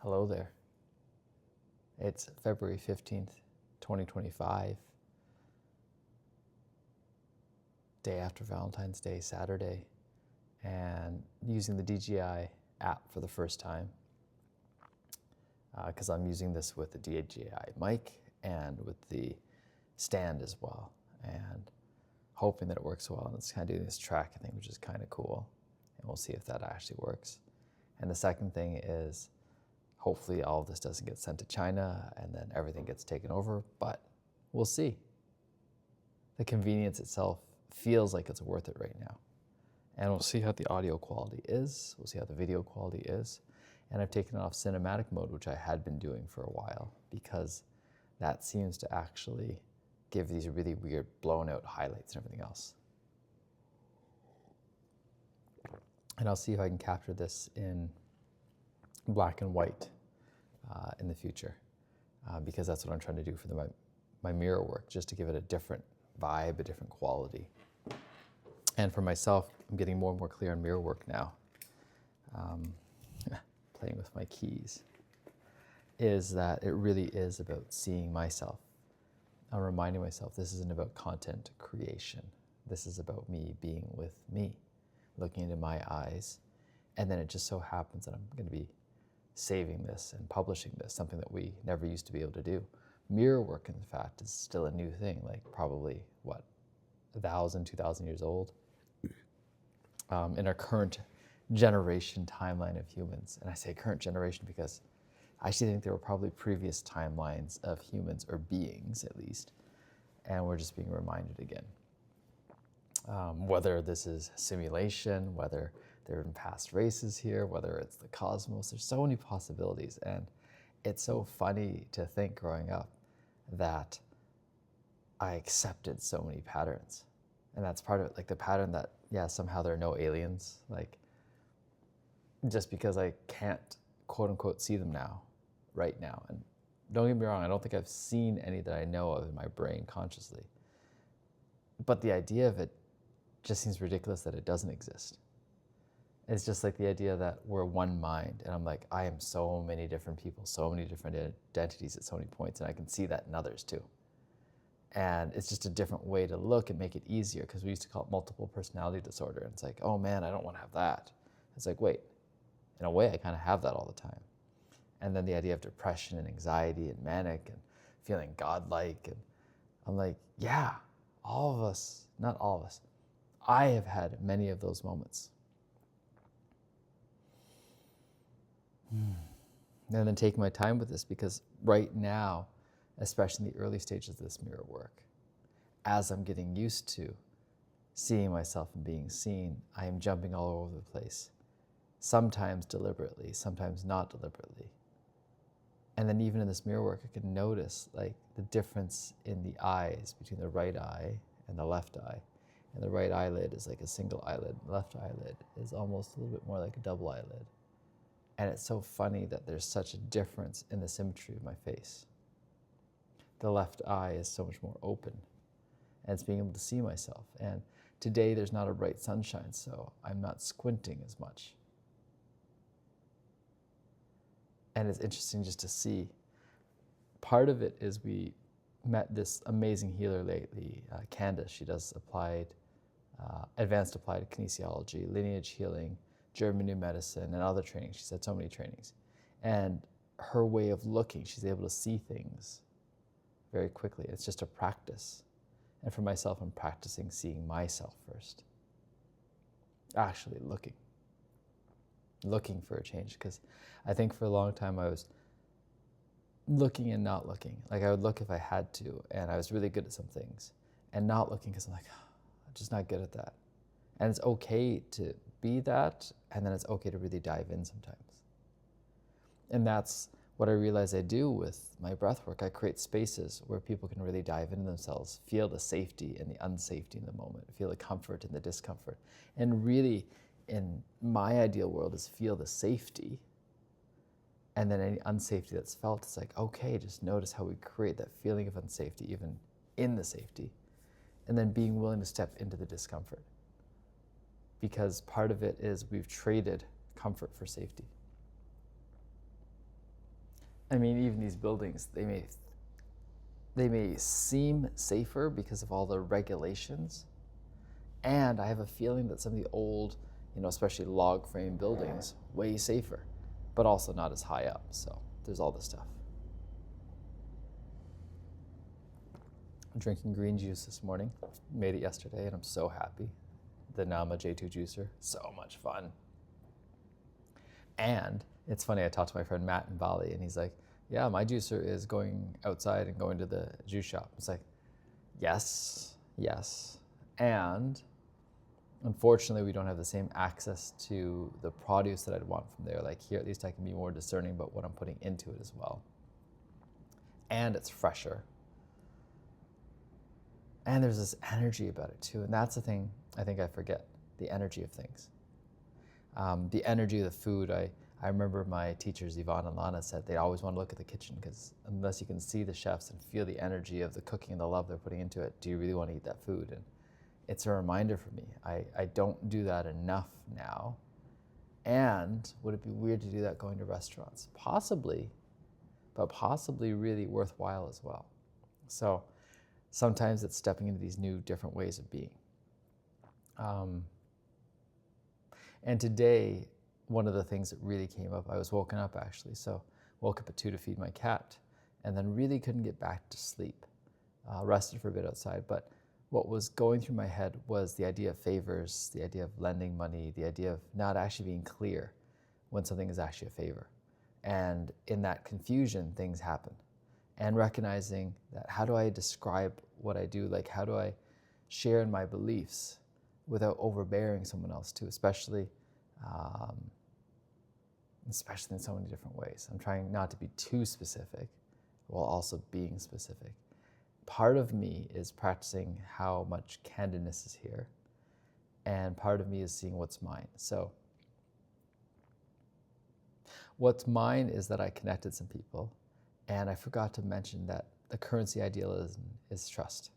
Hello there. It's February 15th, 2025, day after Valentine's Day, Saturday, and using the DJI app for the first time because I'm using this with the DJI mic and with the stand as well, and hoping that it works well. And it's kind of doing this tracking thing, which is kind of cool, and we'll see if that actually works. And the second thing is, hopefully all of this doesn't get sent to China and then everything gets taken over, but we'll see. The convenience itself feels like it's worth it right now. And we'll see how the audio quality is. We'll see how the video quality is. And I've taken it off cinematic mode, which I had been doing for a while, because that seems to actually give these really weird blown out highlights and everything else. And I'll see if I can capture this in black and white in the future, because that's what I'm trying to do for my mirror work, just to give it a different vibe, a different quality. And for myself, I'm getting more and more clear on mirror work now. Playing with my keys, is that it really is about seeing myself. I'm reminding myself this isn't about content creation. This is about me being with me, looking into my eyes. And then it just so happens that I'm going to be saving this and publishing this, something that we never used to be able to do. Mirror work, in fact, is still a new thing, like probably, 1,000, 2,000 years old in our current generation timeline of humans. And I say current generation because I actually think there were probably previous timelines of humans, or beings at least, and we're just being reminded again. Whether this is simulation, whether there have been past races here, whether it's the cosmos, there's so many possibilities. And it's so funny to think growing up that I accepted so many patterns. And that's part of it, like the pattern that, yeah, somehow there are no aliens, like just because I can't quote unquote see them now, right now. And don't get me wrong, I don't think I've seen any that I know of in my brain consciously. But the idea of it just seems ridiculous that it doesn't exist. It's just like the idea that we're one mind, and I'm like, I am so many different people, so many different identities at so many points, and I can see that in others too. And it's just a different way to look and make it easier, because we used to call it multiple personality disorder, and it's like, oh man, I don't want to have that. It's like, wait, in a way I kind of have that all the time. And then the idea of depression and anxiety and manic and feeling godlike, and I'm like, yeah, all of us, not all of us, I have had many of those moments. And then taking my time with this, because right now, especially in the early stages of this mirror work, as I'm getting used to seeing myself and being seen, I am jumping all over the place, sometimes deliberately, sometimes not deliberately. And then even in this mirror work, I can notice like the difference in the eyes between the right eye and the left eye. And the right eyelid is like a single eyelid. The left eyelid is almost a little bit more like a double eyelid. And it's so funny that there's such a difference in the symmetry of my face. The left eye is so much more open, and it's being able to see myself. And today there's not a bright sunshine, so I'm not squinting as much. And it's interesting just to see. Part of it is we met this amazing healer lately, Candace. She does advanced applied kinesiology, lineage healing, German new medicine, and other trainings. She's had so many trainings. And her way of looking, she's able to see things very quickly. It's just a practice. And for myself, I'm practicing seeing myself first. Actually looking for a change. Because I think for a long time I was looking and not looking. Like I would look if I had to, and I was really good at some things. And not looking because I'm like, I'm just not good at that. And it's okay to be that, and then it's okay to really dive in sometimes. And that's what I realize I do with my breath work. I create spaces where people can really dive into themselves, feel the safety and the unsafety in the moment, feel the comfort and the discomfort. And really, in my ideal world, is feel the safety, and then any unsafety that's felt, it's like, okay, just notice how we create that feeling of unsafety, even in the safety, and then being willing to step into the discomfort. Because part of it is we've traded comfort for safety. I mean, even these buildings, they may seem safer because of all the regulations. And I have a feeling that some of the old, especially log frame buildings, way safer, but also not as high up. So there's all this stuff. I'm drinking green juice this morning. Made it yesterday, and I'm so happy. The Nama J2 juicer, so much fun. And it's funny, I talked to my friend Matt in Bali, and he's like, yeah, my juicer is going outside and going to the juice shop. It's like, yes. And unfortunately, we don't have the same access to the produce that I'd want from there. Like here, at least I can be more discerning about what I'm putting into it as well. And it's fresher. And there's this energy about it too. And that's the thing I think I forget, the energy of things. The energy of the food. I remember my teachers, Yvonne and Lana, said they always want to look at the kitchen because unless you can see the chefs and feel the energy of the cooking and the love they're putting into it, do you really want to eat that food? And it's a reminder for me. I don't do that enough now. And would it be weird to do that going to restaurants? Possibly, but possibly really worthwhile as well. So sometimes it's stepping into these new, different ways of being. And today, one of the things that really came up, I was woken up actually. So woke up at 2 to feed my cat and then really couldn't get back to sleep. Rested for a bit outside, but what was going through my head was the idea of favors, the idea of lending money, the idea of not actually being clear when something is actually a favor. And in that confusion, things happen. And recognizing that, how do I describe what I do? Like, how do I share in my beliefs without overbearing someone else too, especially in so many different ways. I'm trying not to be too specific while also being specific. Part of me is practicing how much candidness is here, and part of me is seeing what's mine. So what's mine is that I connected some people, and I forgot to mention that the currency idealism is trust.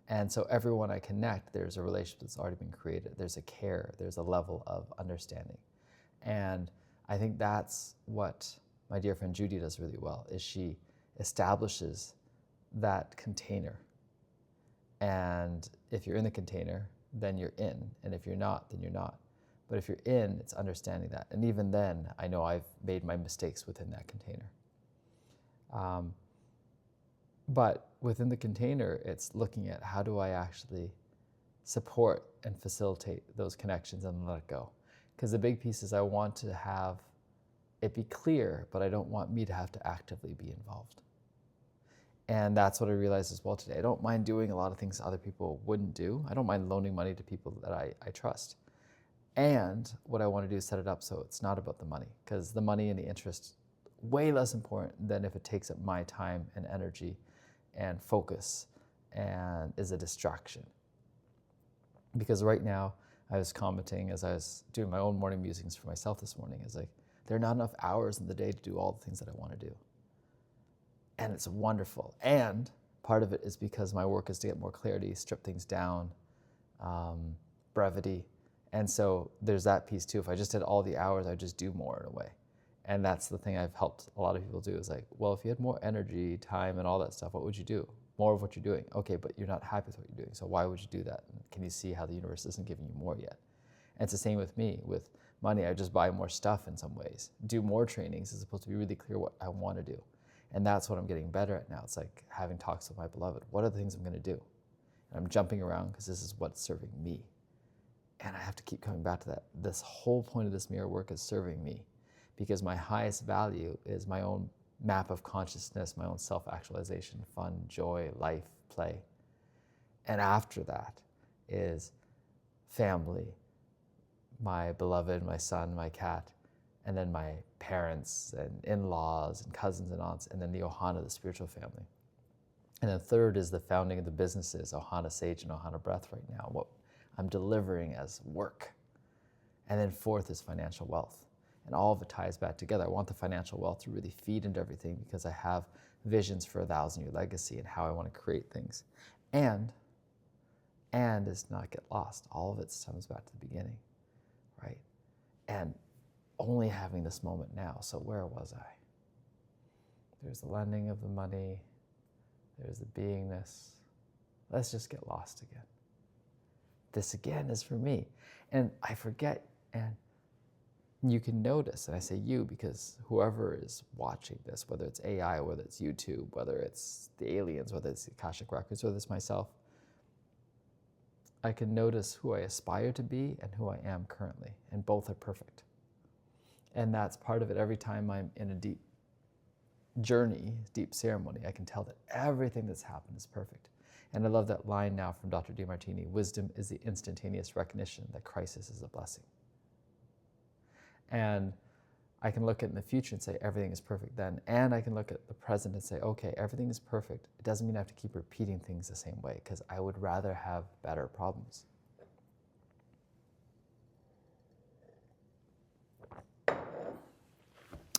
And so everyone I connect, there's a relationship that's already been created. There's a care, there's a level of understanding. And I think that's what my dear friend Judy does really well, is she establishes that container. And if you're in the container, then you're in. And if you're not, then you're not. But if you're in, it's understanding that. And even then, I know I've made my mistakes within that container. But within the container, it's looking at how do I actually support and facilitate those connections and let it go. Because the big piece is I want to have it be clear, but I don't want me to have to actively be involved. And that's what I realized as well today. I don't mind doing a lot of things other people wouldn't do. I don't mind loaning money to people that I trust. And what I want to do is set it up so it's not about the money, because the money and the interest, way less important than if it takes up my time and energy and focus and is a distraction. Because right now, I was commenting as I was doing my own morning musings for myself this morning, is like, there are not enough hours in the day to do all the things that I want to do. And it's wonderful. And part of it is because my work is to get more clarity, strip things down, brevity. And so there's that piece too. If I just did all the hours, I'd just do more in a way. And that's the thing I've helped a lot of people do, is like, well, if you had more energy, time, and all that stuff, what would you do? More of what you're doing. Okay, but you're not happy with what you're doing, so why would you do that? And can you see how the universe isn't giving you more yet? And it's the same with me. With money, I just buy more stuff in some ways, do more trainings as opposed to be really clear what I want to do. And that's what I'm getting better at now. It's like having talks with my beloved. What are the things I'm going to do? And I'm jumping around because this is what's serving me. And I have to keep coming back to that. This whole point of this mirror work is serving me, because my highest value is my own map of consciousness, my own self-actualization, fun, joy, life, play. And after that is family, my beloved, my son, my cat, and then my parents and in-laws and cousins and aunts, and then the Ohana, the spiritual family. And then third is the founding of the businesses, Ohana Sage and Ohana Breath right now, what I'm delivering as work. And then fourth is financial wealth. And all of it ties back together. I want the financial wealth to really feed into everything, because I have visions for a 1,000-year legacy and how I want to create things. And is not get lost. All of it comes back to the beginning, right? And only having this moment now. So where was I? There's the lending of the money. There's the beingness. Let's just get lost again. This again is for me. And I forget, and you can notice, and I say you because whoever is watching this, whether it's AI, whether it's YouTube, whether it's the aliens, whether it's the Akashic Records, whether it's myself, I can notice who I aspire to be and who I am currently, and both are perfect. And that's part of it. Every time I'm in a deep journey, deep ceremony, I can tell that everything that's happened is perfect. And I love that line now from Dr. DeMartini, wisdom is the instantaneous recognition that crisis is a blessing. And I can look at in the future and say everything is perfect then, and I can look at the present and say, okay, everything is perfect. It doesn't mean I have to keep repeating things the same way, because I would rather have better problems.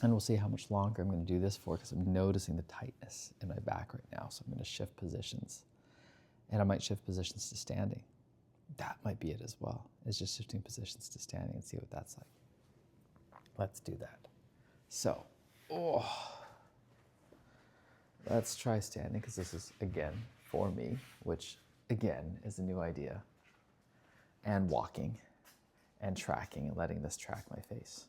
And we'll see how much longer I'm going to do this for, because I'm noticing the tightness in my back right now. So I'm going to shift positions. And I might shift positions to standing. That might be it as well. It's just shifting positions to standing and see what that's like. Let's do that. So, let's try standing, because this is, again, for me, which, again, is a new idea. And walking and tracking and letting this track my face.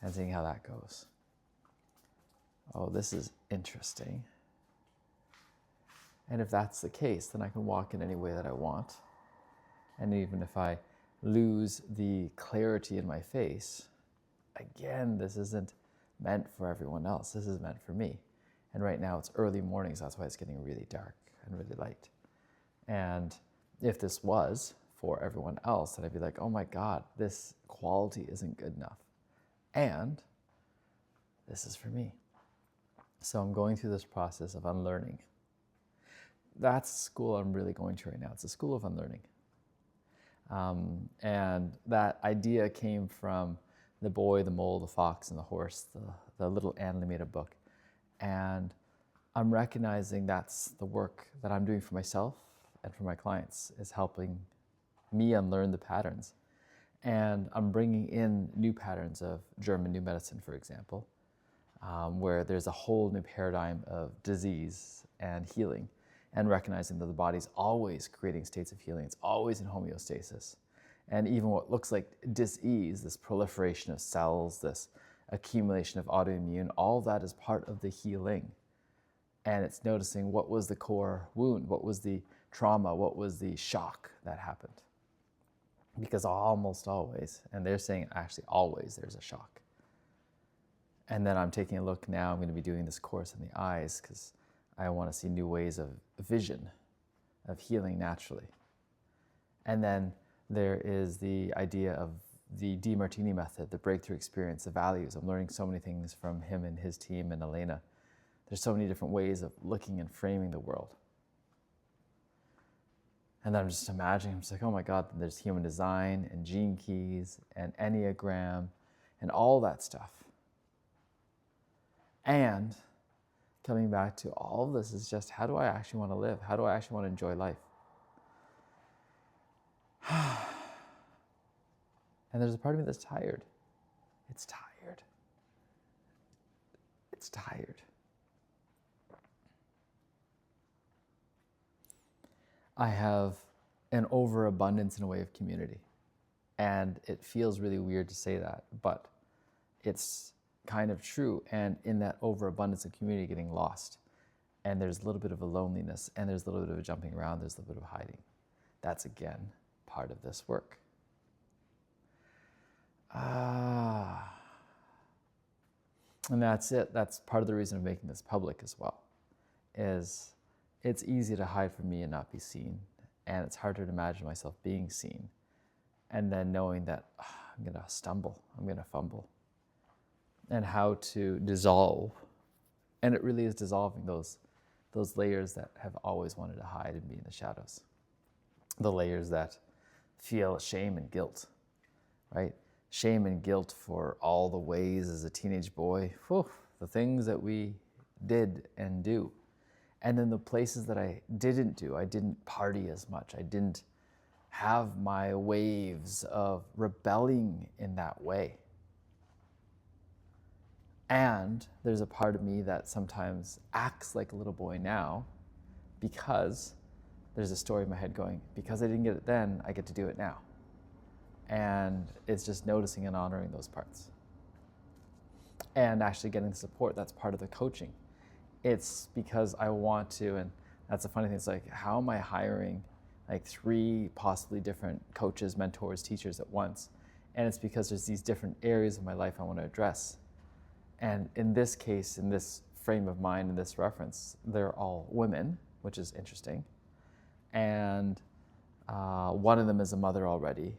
And seeing how that goes. Oh, this is interesting. And if that's the case, then I can walk in any way that I want. And even if I lose the clarity in my face, again, this isn't meant for everyone else. This is meant for me. And right now it's early mornings. That's why it's getting really dark and really light. And if this was for everyone else, then I'd be like, oh my God, this quality isn't good enough. And this is for me. So I'm going through this process of unlearning. That's the school I'm really going to right now. It's a school of unlearning. And that idea came from The Boy, the Mole, the Fox, and the Horse, the little animated book. And I'm recognizing that's the work that I'm doing for myself and for my clients, is helping me unlearn the patterns. And I'm bringing in new patterns of German New Medicine, for example, where there's a whole new paradigm of disease and healing, and recognizing that the body's always creating states of healing. It's always in homeostasis. And even what looks like dis-ease, this proliferation of cells, this accumulation of autoimmune, all that is part of the healing. And it's noticing what was the core wound, what was the trauma, what was the shock that happened. Because almost always, and they're saying actually always, there's a shock. And then I'm taking a look now, I'm going to be doing this course in the eyes, because I want to see new ways of vision, of healing naturally. And then there is the idea of the DeMartini method, the breakthrough experience, the values. I'm learning so many things from him and his team and Elena. There's so many different ways of looking and framing the world. And then I'm just imagining, I'm just like, oh my God, there's human design and gene keys and Enneagram and all that stuff. And coming back to all of this is just, how do I actually want to live? How do I actually want to enjoy life? And there's a part of me that's tired. It's tired. It's tired. I have an overabundance in a way of community. And it feels really weird to say that, but it's kind of true. And in that overabundance of community, getting lost. And there's a little bit of a loneliness, and there's a little bit of a jumping around, there's a little bit of hiding. That's, again, part of this work. And that's it. That's part of the reason of making this public as well, is it's easy to hide from me and not be seen. And it's harder to imagine myself being seen. And then knowing that I'm going to stumble, I'm going to fumble. And how to dissolve. And it really is dissolving those layers that have always wanted to hide and be in the shadows. The layers that feel shame and guilt, right? Shame and guilt for all the ways as a teenage boy, the things that we did and do. And then the places that I didn't do, I didn't party as much. I didn't have my waves of rebelling in that way. And there's a part of me that sometimes acts like a little boy now because there's a story in my head going, because I didn't get it then, I get to do it now. And it's just noticing and honoring those parts. And actually getting the support, that's part of the coaching. It's because I want to, and that's the funny thing, it's like, how am I hiring like 3 possibly different coaches, mentors, teachers at once? And it's because there's these different areas of my life I want to address. And in this case, in this frame of mind, in this reference, they're all women, which is interesting. And one of them is a mother already.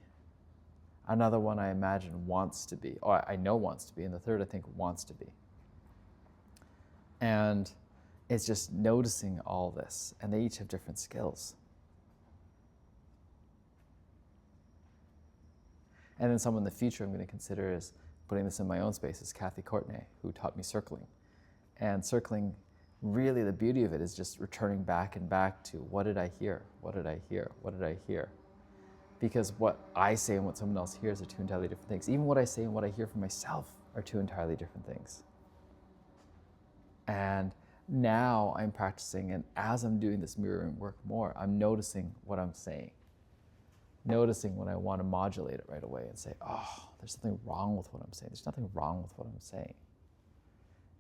Another one I imagine wants to be, or I know wants to be, and the third I think wants to be. And it's just noticing all this, and they each have different skills. And then someone in the future I'm going to consider is putting this in my own space is Kathy Courtenay, who taught me circling. And circling, really the beauty of it is just returning back and back to, what did I hear? What did I hear? What did I hear? Because what I say and what someone else hears are 2 entirely different things. Even what I say and what I hear from myself are 2 entirely different things. And now I'm practicing, and as I'm doing this mirroring work more, I'm noticing what I'm saying. Noticing when I want to modulate it right away and say, oh, there's something wrong with what I'm saying. There's nothing wrong with what I'm saying.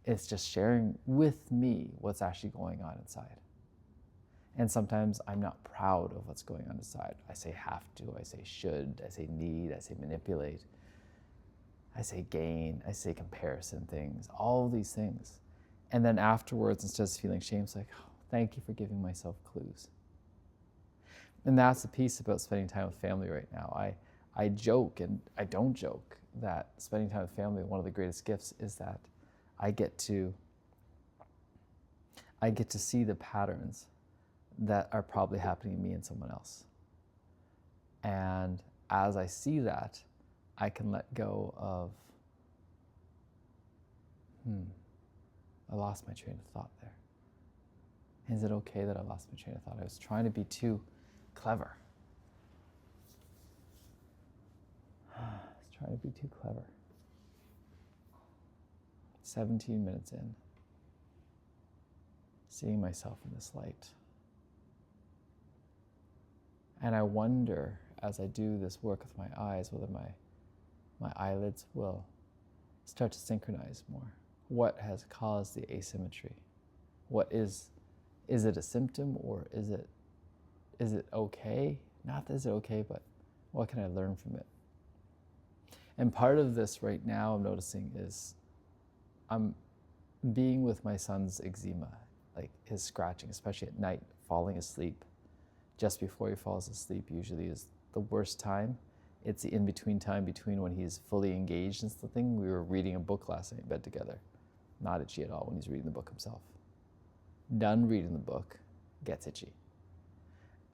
It's just sharing with me what's actually going on inside. And sometimes I'm not proud of what's going on inside. I say have to, I say should, I say need, I say manipulate, I say gain, I say comparison things, all these things. And then afterwards, instead of feeling shame, it's like, oh, thank you for giving myself clues. And that's the piece about spending time with family right now. I joke, and I don't joke, that spending time with family, one of the greatest gifts is that I get to see the patterns that are probably happening to me and someone else. And as I see that, I can let go of, I lost my train of thought there. Is it okay that I lost my train of thought? I was trying to be too clever. I was trying to be too clever. 17 minutes in, seeing myself in this light. And I wonder, as I do this work with my eyes, whether my eyelids will start to synchronize more. What has caused the asymmetry? What is it a symptom, or is it okay? Not that is it okay, but what can I learn from it? And part of this right now I'm noticing is I'm being with my son's eczema, like his scratching, especially at night, falling asleep. Just before he falls asleep usually is the worst time. It's the in-between time between when he's fully engaged in something. We were reading a book last night in bed together. Not itchy at all when he's reading the book himself. Done reading the book, gets itchy.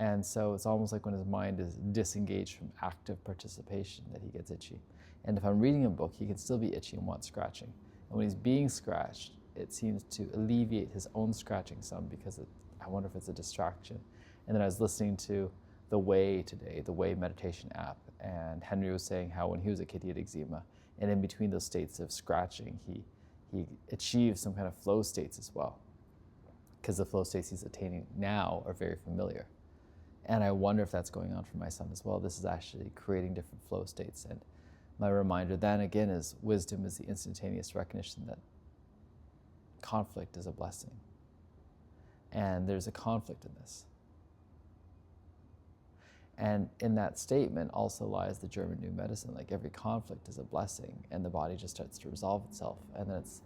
And so it's almost like when his mind is disengaged from active participation that he gets itchy. And if I'm reading a book, he can still be itchy and want scratching. And when he's being scratched, it seems to alleviate his own scratching some, because I wonder if it's a distraction. And then I was listening to The Way today, the Way meditation app, and Henry was saying how when he was a kid he had eczema, and in between those states of scratching, he achieved some kind of flow states as well, because the flow states he's attaining now are very familiar. And I wonder if that's going on for my son as well. This is actually creating different flow states. And my reminder then again is wisdom is the instantaneous recognition that conflict is a blessing. And there's a conflict in this. And in that statement also lies the German New Medicine, like every conflict is a blessing, and the body just starts to resolve itself, and then it's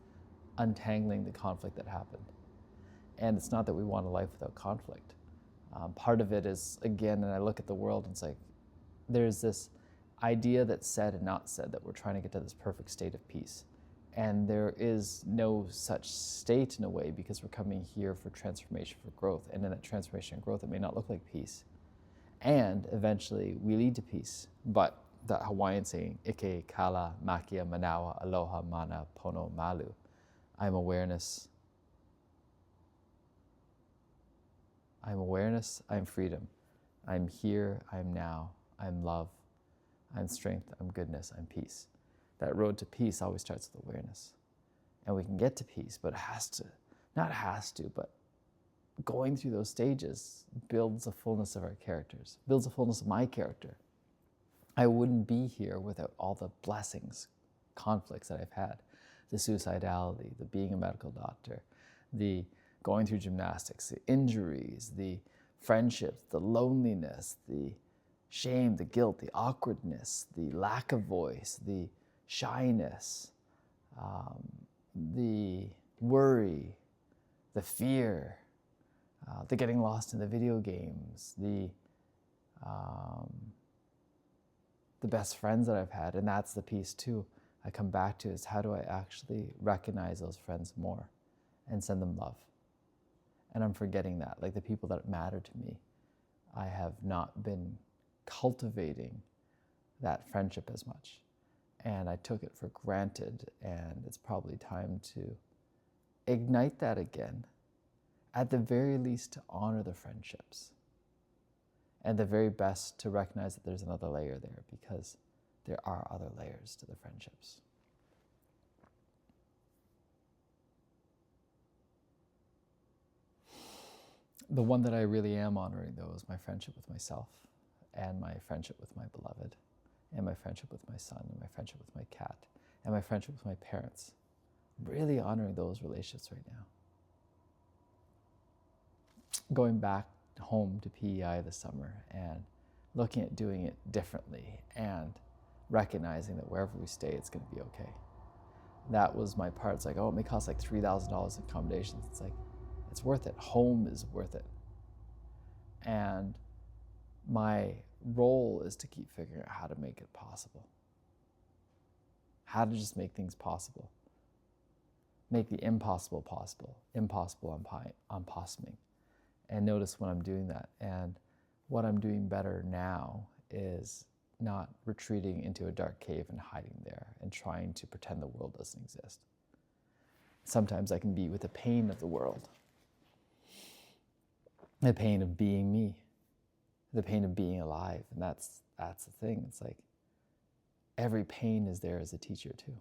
untangling the conflict that happened. And it's not that we want a life without conflict. Part of it is, again, and I look at the world and it's like, there's this idea that's said and not said that we're trying to get to this perfect state of peace. And there is no such state in a way, because we're coming here for transformation, for growth. And in that transformation and growth, it may not look like peace. And eventually we lead to peace. But the Hawaiian saying, Ike, Kala, Makia, Manawa, Aloha, Mana, Pono, Malu. I'm awareness. I'm awareness, I'm freedom. I'm here, I'm now, I'm love, I'm strength, I'm goodness, I'm peace. That road to peace always starts with awareness. and we can get to peace, but but going through those stages builds the fullness of our characters, builds the fullness of my character. I wouldn't be here without all the blessings, conflicts that I've had, the suicidality, the being a medical doctor, the going through gymnastics, the injuries, the friendships, the loneliness, the shame, the guilt, the awkwardness, the lack of voice, the shyness, the worry, the fear, the getting lost in the video games, the best friends that I've had. And that's the piece too I come back to, is how do I actually recognize those friends more and send them love? And I'm forgetting that, like the people that matter to me, I have not been cultivating that friendship as much. And I took it for granted, and it's probably time to ignite that again. At the very least, to honor the friendships. And the very best, to recognize that there's another layer there, because there are other layers to the friendships. The one that I really am honoring, though, is my friendship with myself, and my friendship with my beloved, and my friendship with my son, and my friendship with my cat, and my friendship with my parents. I'm really honoring those relationships right now. Going back home to PEI this summer and looking at doing it differently and recognizing that wherever we stay, it's going to be okay. That was my part. It's like, oh, it may cost like $3,000 in accommodations. It's like, it's worth it. Home is worth it. And my role is to keep figuring out how to make it possible. How to just make things possible. Make the impossible possible. Impossible unpossuming. And notice when I'm doing that. And what I'm doing better now is not retreating into a dark cave and hiding there and trying to pretend the world doesn't exist. Sometimes I can be with the pain of the world. The pain of being me. The pain of being alive. And that's the thing. It's like every pain is there as a teacher too.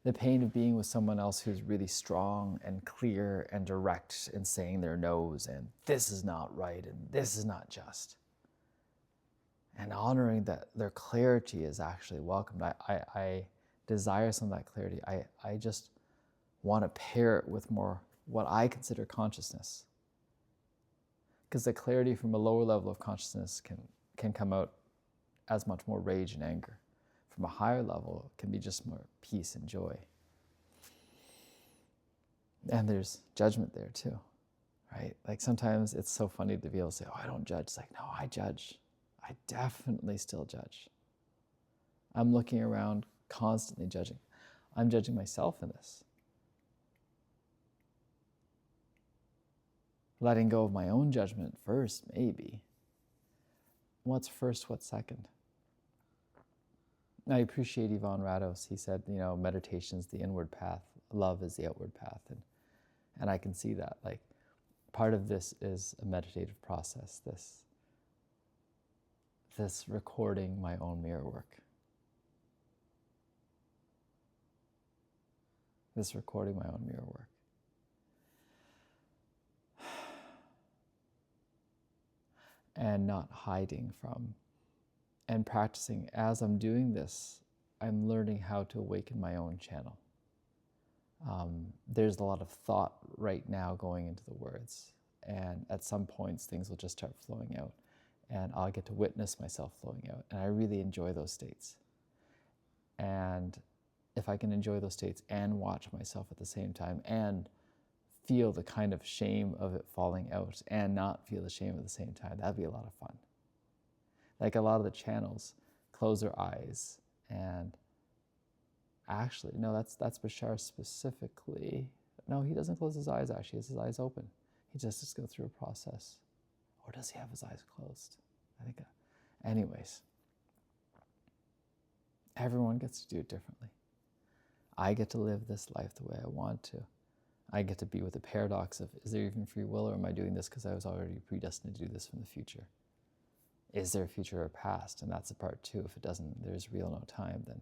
The pain of being with someone else who's really strong and clear and direct in saying their no's and this is not right and this is not just. And honoring that their clarity is actually welcomed. I desire some of that clarity. I just want to pair it with more what I consider consciousness. Because the clarity from a lower level of consciousness can come out as much more rage and anger. From a higher level, it can be just more peace and joy. And there's judgment there too, right? Like sometimes it's so funny to be able to say, oh, I don't judge. It's like, no, I judge. I definitely still judge. I'm looking around constantly judging. I'm judging myself in this. Letting go of my own judgment first, maybe. What's first, what's second? I appreciate Ivan Rados. He said, meditation is the inward path, love is the outward path. And I can see that. Like, part of this is a meditative process, this recording my own mirror work. This recording my own mirror work. And not hiding from. And practicing, as I'm doing this, I'm learning how to awaken my own channel. There's a lot of thought right now going into the words. And at some points, things will just start flowing out. And I'll get to witness myself flowing out. And I really enjoy those states. And if I can enjoy those states and watch myself at the same time and feel the kind of shame of it falling out and not feel the shame at the same time, that'd be a lot of fun. Like a lot of the channels close their eyes and actually, no, that's Bashar specifically. No, he doesn't close his eyes actually, he has his eyes open. He just goes through a process. Or does he have his eyes closed? I think, anyways, everyone gets to do it differently. I get to live this life the way I want to. I get to be with the paradox of, is there even free will, or am I doing this because I was already predestined to do this from the future? Is there a future or past? And that's the part too. If it doesn't, there's real no time then.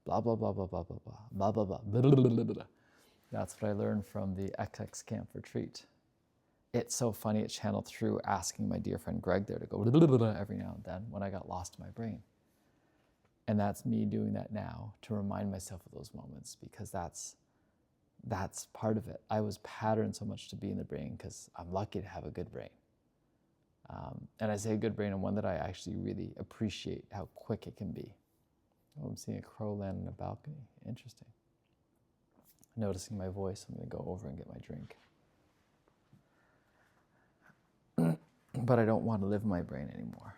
blah, blah, blah, blah, blah, blah, blah, blah, blah, blah, blah, blah, blah, blah. That's what I learned from the XX camp retreat. It's so funny, it channeled through asking my dear friend Greg there to go blah, blah, blah, blah, every now and then when I got lost in my brain. And that's me doing that now to remind myself of those moments, because that's part of it. I was patterned so much to be in the brain because I'm lucky to have a good brain. And I say a good brain, and one that I actually really appreciate how quick it can be. Oh, I'm seeing a crow land on a balcony. Interesting. Noticing my voice, I'm going to go over and get my drink. But I don't want to live in my brain anymore,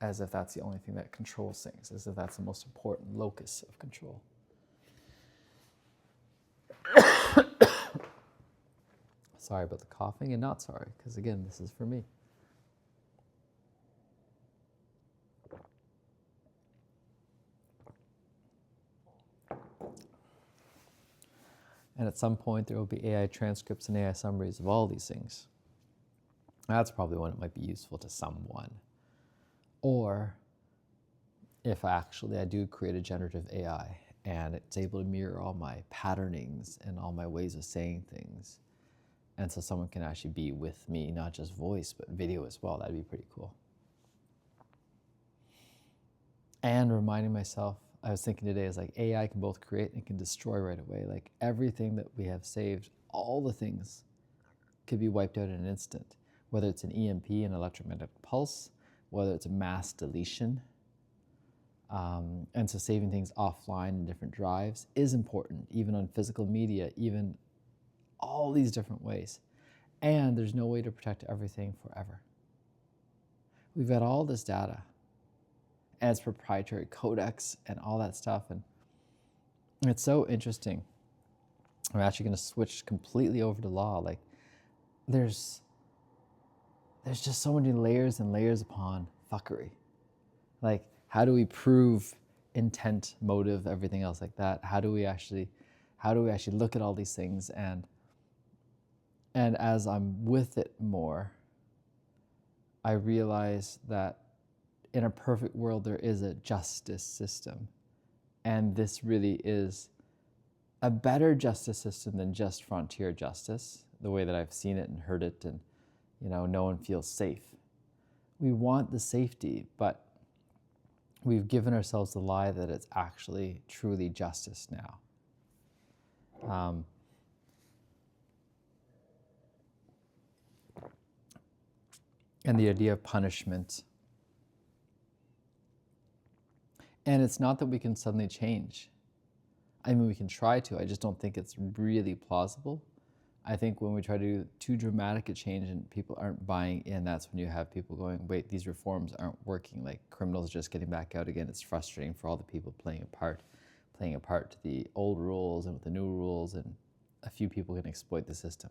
as if that's the only thing that controls things, as if that's the most important locus of control. Sorry about the coughing, and not sorry, because again, this is for me. And at some point, there will be AI transcripts and AI summaries of all these things. That's probably when it might be useful to someone. Or if actually I do create a generative AI and it's able to mirror all my patternings and all my ways of saying things, and so someone can actually be with me, not just voice, but video as well, that'd be pretty cool. And reminding myself, I was thinking today, is like AI can both create and can destroy right away. Like everything that we have saved, all the things could be wiped out in an instant, whether it's an EMP, an electromagnetic pulse, whether it's a mass deletion. And so saving things offline in different drives is important, even on physical media, even all these different ways. And there's no way to protect everything forever. We've got all this data, and it's proprietary codecs and all that stuff. And it's so interesting. I'm actually going to switch completely over to law. Like there's just so many layers and layers upon fuckery. Like, how do we prove intent, motive, everything else like that? How do we actually look at all these things? And as I'm with it more, I realize that in a perfect world, there is a justice system. And this really is a better justice system than just frontier justice, the way that I've seen it and heard it, and no one feels safe. We want the safety, but we've given ourselves the lie that it's actually truly justice now. And the idea of punishment. And it's not that we can suddenly change. I mean, we can try to. I just don't think it's really plausible. I think when we try to do too dramatic a change and people aren't buying in, that's when you have people going, wait, these reforms aren't working. Like criminals just getting back out again. It's frustrating for all the people playing a part to the old rules and with the new rules, and a few people can exploit the system.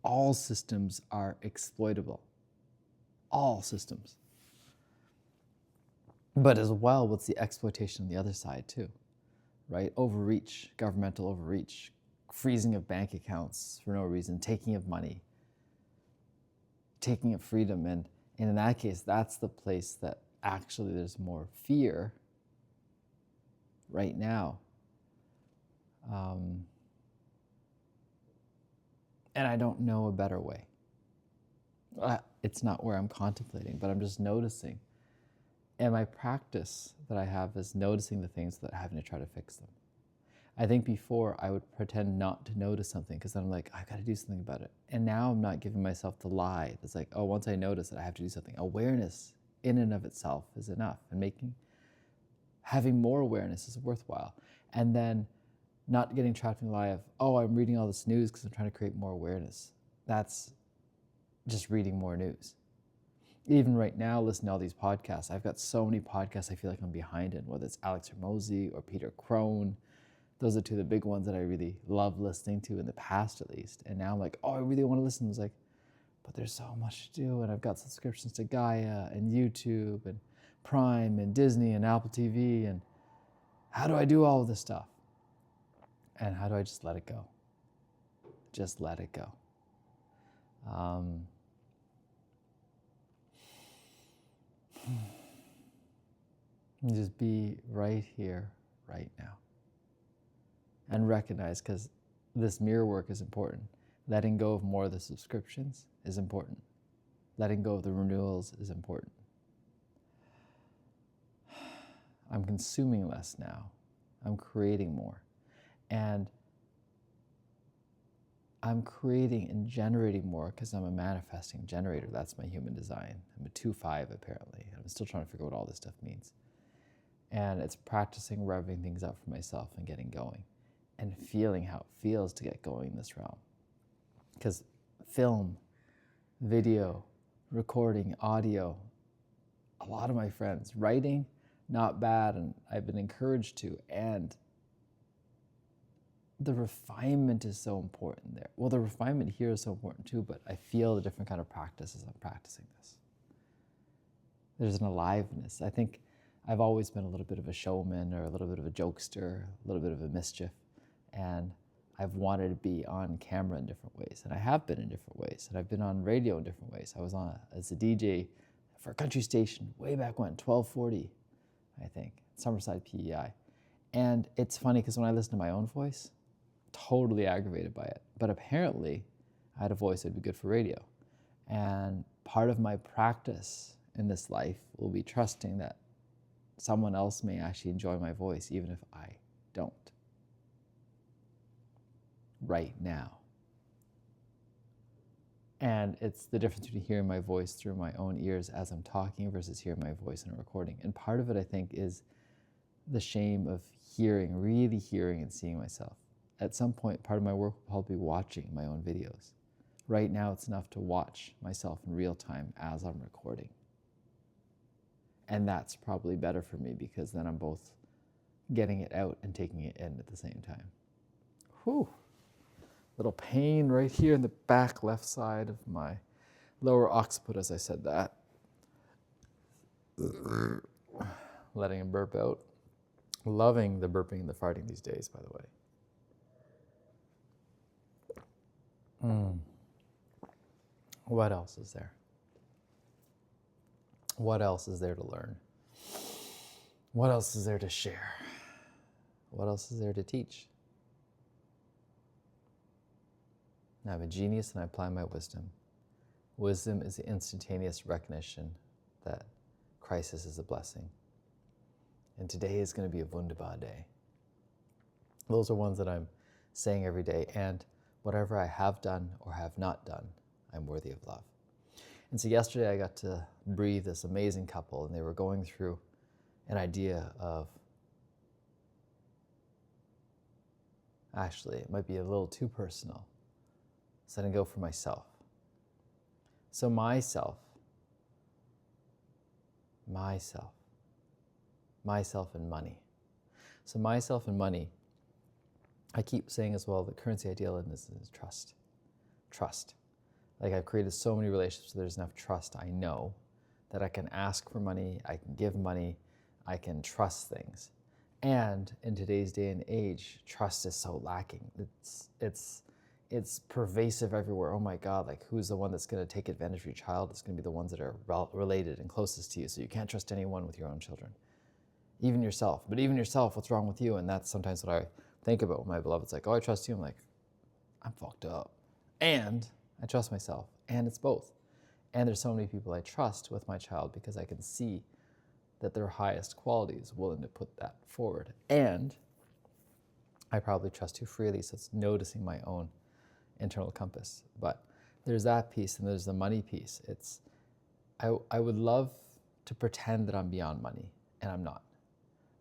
All systems are exploitable. All systems. But as well, what's the exploitation on the other side too, right? Overreach, governmental overreach, freezing of bank accounts for no reason, taking of money, taking of freedom. And in that case, that's the place that actually there's more fear right now. And I don't know a better way. It's not where I'm contemplating, but I'm just noticing. And my practice that I have is noticing the things without having to try to fix them. I think before I would pretend not to notice something because then I'm like, I've got to do something about it. And now I'm not giving myself the lie. It's like, oh, once I notice that I have to do something. Awareness in and of itself is enough. And having more awareness is worthwhile. And then not getting trapped in the lie of, oh, I'm reading all this news because I'm trying to create more awareness. That's just reading more news. Even right now, listening to all these podcasts, I've got so many podcasts I feel like I'm behind in, whether it's Alex Hormozi or Peter Crone. Those are two of the big ones that I really love listening to in the past, at least. And now I'm like, oh, I really want to listen. It's like, but there's so much to do. And I've got subscriptions to Gaia and YouTube and Prime and Disney and Apple TV. And how do I do all of this stuff? And how do I just let it go? Just let it go. And just be right here, right now. And recognize, because this mirror work is important, letting go of more of the subscriptions is important. Letting go of the renewals is important. I'm consuming less now. I'm creating more. And I'm creating and generating more because I'm a manifesting generator. That's my human design. I'm a 2-5 apparently. I'm still trying to figure out what all this stuff means. And it's practicing revving things up for myself and getting going and feeling how it feels to get going in this realm. Because film, video, recording, audio, a lot of my friends, writing, not bad, and I've been encouraged to, and the refinement is so important there. Well, the refinement here is so important too, but I feel the different kind of practice as I'm practicing this. There's an aliveness. I think I've always been a little bit of a showman or a little bit of a jokester, a little bit of a mischief, and I've wanted to be on camera in different ways, and I have been in different ways, and I've been on radio in different ways. I was on as a DJ for a country station way back when, 1240, I think, Summerside, PEI. And it's funny because when I listen to my own voice, totally aggravated by it. But apparently, I had a voice that would be good for radio. And part of my practice in this life will be trusting that someone else may actually enjoy my voice, even if I don't. Right now. And it's the difference between hearing my voice through my own ears as I'm talking versus hearing my voice in a recording. And part of it, I think, is the shame of hearing, really hearing and seeing myself. At some point, part of my work will probably be watching my own videos. Right now, it's enough to watch myself in real time as I'm recording. And that's probably better for me because then I'm both getting it out and taking it in at the same time. Whew. Little pain right here in the back left side of my lower occiput as I said that. Letting him burp out. Loving the burping and the farting these days, by the way. What else is there? What else is there to learn? What else is there to share? What else is there to teach? I'm a genius and I apply my wisdom. Wisdom is the instantaneous recognition that crisis is a blessing. And today is going to be a wunderbar day. Those are ones that I'm saying every day. And whatever I have done or have not done, I'm worthy of love. And so yesterday I got to breathe this amazing couple, and they were going through an idea of, actually, it might be a little too personal. So I'm going to go for myself. So myself and money. So myself and money, I keep saying as well, the currency ideal in this is trust. Trust. Like I've created so many relationships where there's enough trust. I know that I can ask for money, I can give money, I can trust things. And in today's day and age, trust is so lacking. It's pervasive everywhere. Oh my God, like who's the one that's going to take advantage of your child? It's going to be the ones that are related and closest to you. So you can't trust anyone with your own children. Even yourself. But even yourself, what's wrong with you? And that's sometimes what I think about with my beloved's like, oh, I trust you. I'm like, I'm fucked up. And I trust myself. And it's both. And there's so many people I trust with my child because I can see that their highest quality is willing to put that forward. And I probably trust too freely, so it's noticing my own internal compass. But there's that piece, and there's the money piece. I would love to pretend that I'm beyond money, and I'm not.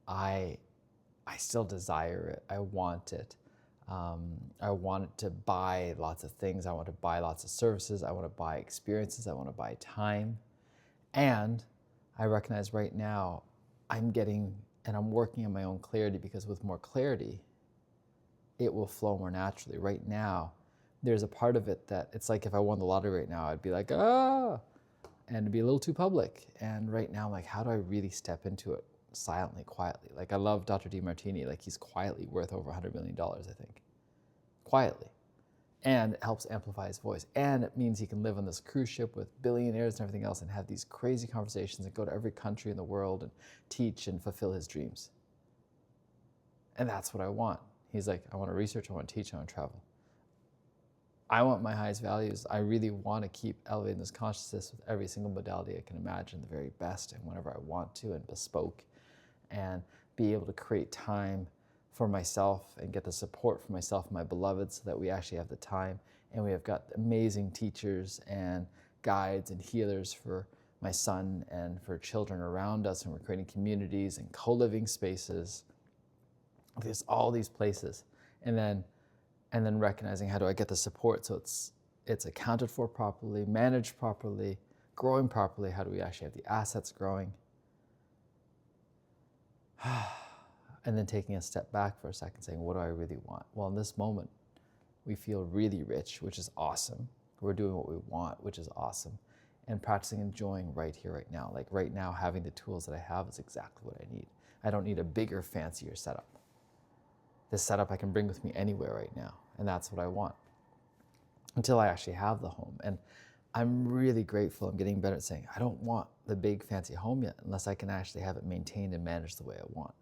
I still desire it. I want it. I want to buy lots of things. I want to buy lots of services. I want to buy experiences. I want to buy time. And I recognize right now I'm working on my own clarity, because with more clarity, it will flow more naturally. Right now, there's a part of it that it's like if I won the lottery right now, I'd be like, and it'd be a little too public. And right now, I'm like, how do I really step into it silently, quietly? Like I love Dr. DeMartini. Like he's quietly worth over $100 million, I think. Quietly. And it helps amplify his voice. And it means he can live on this cruise ship with billionaires and everything else and have these crazy conversations and go to every country in the world and teach and fulfill his dreams. And that's what I want. He's like, I want to research, I want to teach, I want to travel. I want my highest values. I really want to keep elevating this consciousness with every single modality I can imagine, the very best, and whenever I want to, and bespoke, and be able to create time for myself and get the support for myself and my beloved so that we actually have the time. And we have got amazing teachers and guides and healers for my son and for children around us. And we're creating communities and co-living spaces. There's all these places. And then recognizing, how do I get the support so it's accounted for properly, managed properly, growing properly? How do we actually have the assets growing? And then taking a step back for a second, saying, what do I really want? Well, in this moment, we feel really rich, which is awesome. We're doing what we want, which is awesome. And practicing enjoying right here, right now. Like right now, having the tools that I have is exactly what I need. I don't need a bigger, fancier setup. This setup I can bring with me anywhere right now. And that's what I want. Until I actually have the home. And I'm really grateful. I'm getting better at saying, I don't want the big fancy home yet unless I can actually have it maintained and managed the way I want.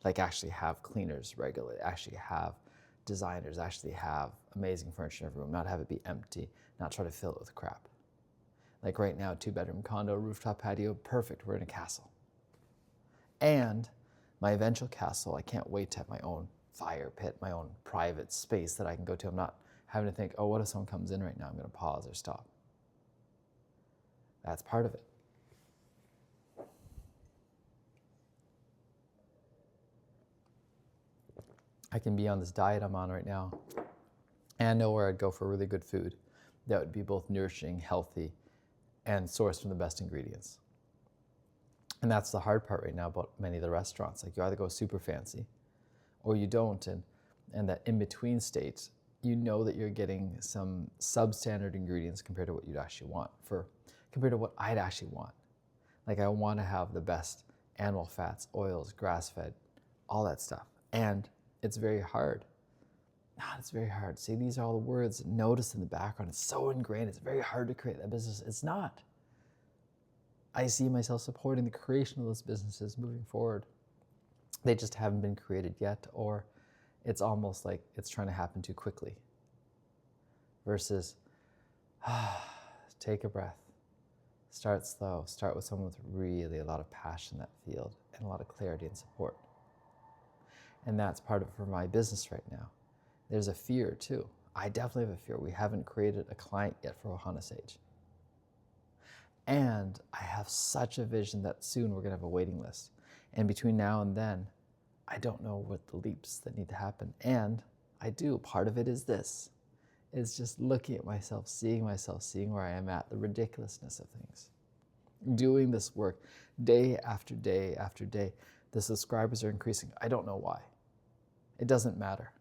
Like actually have cleaners regularly, actually have designers, actually have amazing furniture in every room, not have it be empty, not try to fill it with crap. Like right now, 2-bedroom condo, rooftop patio, perfect, we're in a castle. And my eventual castle, I can't wait to have my own fire pit, my own private space that I can go to. I'm not having to think, oh, what if someone comes in right now? I'm gonna pause or stop. That's part of it. I can be on this diet I'm on right now and know where I'd go for really good food that would be both nourishing, healthy, and sourced from the best ingredients. And that's the hard part right now about many of the restaurants. Like you either go super fancy or you don't. And that in-between state, you know that you're getting some substandard ingredients compared to what you'd actually want, compared to what I'd actually want. Like I want to have the best animal fats, oils, grass-fed, all that stuff. And it's very hard. It's very hard. See, these are all the words, notice in the background. It's so ingrained. It's very hard to create that business. It's not. I see myself supporting the creation of those businesses moving forward. They just haven't been created yet, or it's almost like it's trying to happen too quickly. Versus, take a breath. Start slow. Start with someone with really a lot of passion in that field and a lot of clarity and support. And that's part of it for my business right now. There's a fear too. I definitely have a fear. We haven't created a client yet for Ohana Sage. And I have such a vision that soon we're gonna have a waiting list. And between now and then, I don't know what the leaps that need to happen. And I do, part of it is this. It's just looking at myself, seeing where I am at, the ridiculousness of things. Doing this work day after day after day. The subscribers are increasing. I don't know why. It doesn't matter.